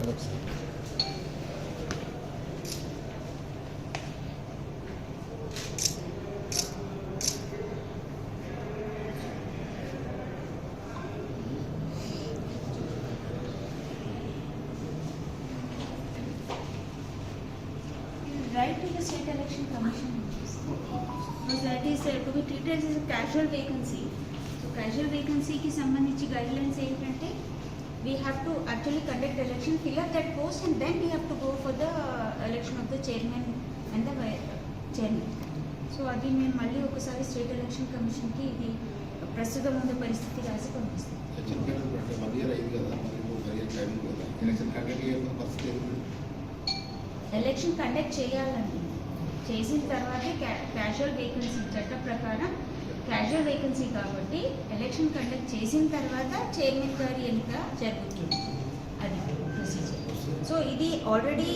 Right to the State Election Commission, because that is to be treated as a casual vacancy. So casual vacancy ki sambandhinchi guidelines ఏంటంటే we have to actually conduct election, fill up that post, and then we have to go for the election of the chairman and the chairman. So అది మేము మళ్ళీ ఒకసారి state election కమిషన్కి ఇది ప్రస్తుతం ఉన్న పరిస్థితి రాసి పంపిస్తాం. ఎలక్షన్ కండక్ట్ చేయాలండి, చేసిన తర్వాతే క్యాజువల్ వేకెన్సీ చట్ట ప్రకారం క్యాజువల్ వేకెన్సీ కాబట్టి ఎలక్షన్ కండక్ట్ చేసిన తర్వాత చైర్మన్ గారి ఎన్నిక జరుగుతుంది, అది ప్రొసీజర్. సో ఇది ఆల్రెడీ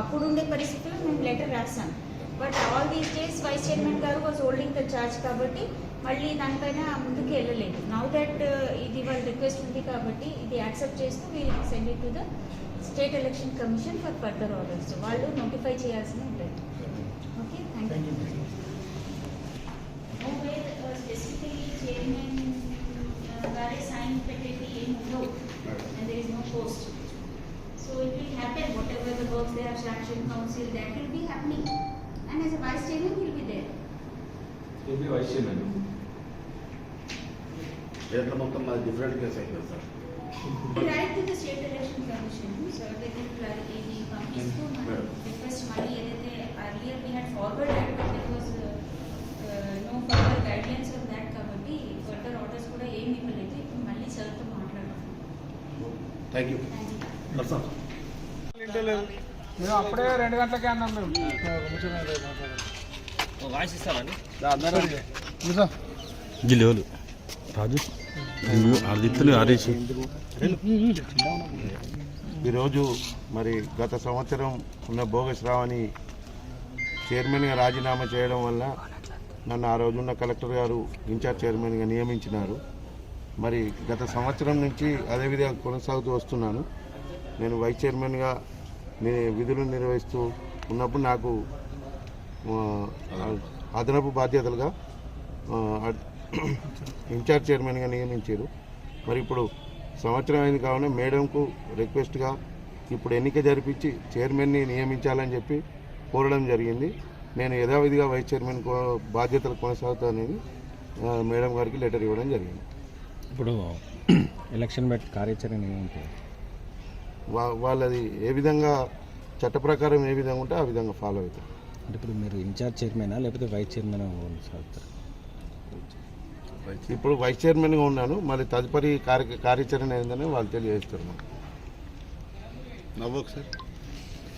అప్పుడుండే పరిస్థితుల్లో మేము లెటర్ రాసాం, but all these days vice chairman గారు వాజ్ హోల్డింగ్ ద చార్జ్ కాబట్టి మళ్ళీ దానిపైన ముందుకు వెళ్ళలేదు. నౌ దట్ ఇది వాళ్ళ రిక్వెస్ట్ ఉంది కాబట్టి ఇది యాక్సెప్ట్ చేస్తూ we'll send it to the State Election Commission for further orders. వాళ్ళు నోటిఫై చేయాల్సి ఉంటుంది. Okay, thank you. Specifically chairman గారే సైన్ పెట్టేది ఏం ఉండవు, and there is no post. So it will happen whatever the works they have sanction council, that will be happening, and as a vice chairman will be there. Will be vice chairman. స్టేట్లో మొత్తం మాది different case అయిపోయింది sir. Right to the State Election Commission, so they can clarify the complaints to request money. Earlier we had forwarded, but there was no further guidelines on that. Kabatti further orders kuda em ivalledu. Ippudu malli sartho maatladam. Thank you. మేము అప్పుడే 2 గంటలకే అన్నాం. మేము voice ఇస్తామండి గిలేలు రాజు ఆదిత్యులు ఆరేసి. ఈరోజు మరి గత సంవత్సరం ఉన్న బోగస్ రావని చైర్మన్గా రాజీనామా చేయడం వల్ల నన్ను ఆ రోజున్న కలెక్టర్ గారు ఇన్ఛార్జ్ చైర్మన్గా నియమించినారు. మరి గత సంవత్సరం నుంచి అదే విధంగా కొనసాగుతూ వస్తున్నాను. నేను వైస్ చైర్మన్గా విధులు నిర్వహిస్తూ ఉన్నప్పుడు నాకు అదనపు బాధ్యతలుగా ఇన్ఛార్జ్ చైర్మన్గా నియమించారు. మరి ఇప్పుడు సంవత్సరం అయింది కావున మేడంకు రిక్వెస్ట్గా ఇప్పుడు ఎన్నిక జరిపించి చైర్మన్ని నియమించాలని చెప్పి కోరడం జరిగింది. నేను యథావిధిగా వైస్ చైర్మన్ బాధ్యతలు కొనసాగుతానని మేడం గారికి లెటర్ ఇవ్వడం జరిగింది. ఇప్పుడు ఎలక్షన్ బట్టి కార్యాచరణ ఏముంటుంది? వాళ్ళది ఏ విధంగా చట్ట ప్రకారం ఏ విధంగా ఉంటే ఆ విధంగా ఫాలో అవుతారు. అంటే ఇప్పుడు మీరు ఇన్ఛార్జ్ చైర్మనా లేకపోతే వైస్ చైర్మన్ సాగుతారు? ఇప్పుడు వైస్ చైర్మన్గా ఉన్నాను. మళ్ళీ తదుపరి కార్యాచరణ ఏంటనే వాళ్ళు తెలియజేస్తారు. నవ్వకు సార్.